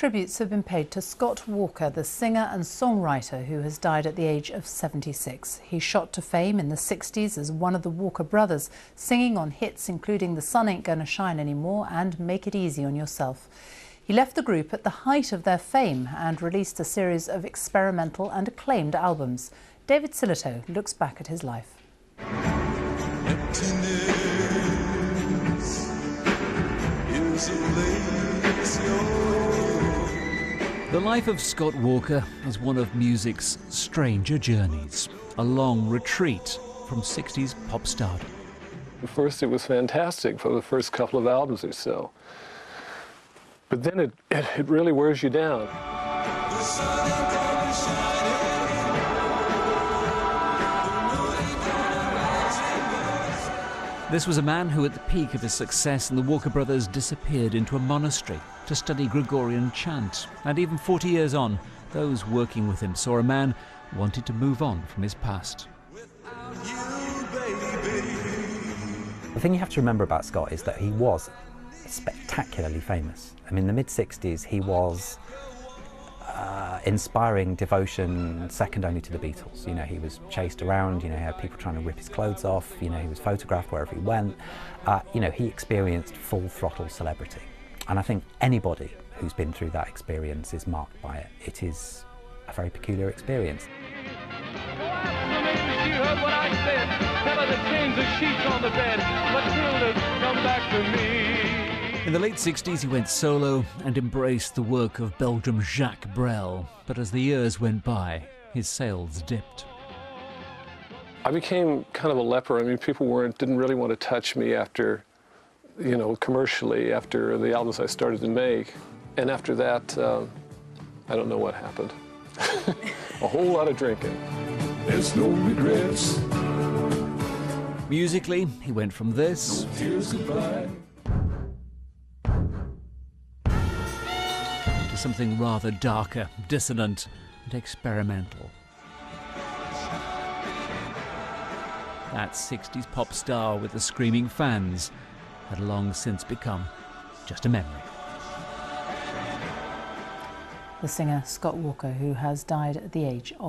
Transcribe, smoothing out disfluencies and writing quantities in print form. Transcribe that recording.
Tributes have been paid to Scott Walker, the singer and songwriter who has died at the age of 76. He shot to fame in the 60s as one of the Walker brothers, singing on hits including The Sun Ain't Gonna Shine Anymore and Make It Easy on Yourself. He left the group at the height of their fame and released a series of experimental and acclaimed albums. David Silito looks back at his life. The life of Scott Walker is one of music's stranger journeys, a long retreat from 60s pop stardom. At first it was fantastic for the first couple of albums or so, but then it really wears you down. This was a man who, at the peak of his success in the Walker Brothers, disappeared into a monastery to study Gregorian chant. And even 40 years on, those working with him saw a man who wanted to move on from his past. The thing you have to remember about Scott is that he was spectacularly famous. I mean, in the mid-60s, he was inspiring devotion second only to the Beatles. You know, he was chased around, you know, he had people trying to rip his clothes off, you know, he was photographed wherever he went. You know, he experienced full throttle celebrity. And I think anybody who's been through that experience is marked by it. It is a very peculiar experience. Go after me, she heard what I said. Tell her to change the sheets on the bed. Matilda, come back to me. In the late 60s, he went solo and embraced the work of Belgium's Jacques Brel. But as the years went by, his sales dipped. I became kind of a leper. I mean, people didn't really want to touch me after, you know, commercially, after the albums I started to make. And after that, I don't know what happened. A whole lot of drinking. There's no regrets. Musically, he went from this to something rather darker, dissonant and experimental. That 60s pop star with the screaming fans had long since become just a memory. The singer Scott Walker, who has died at the age of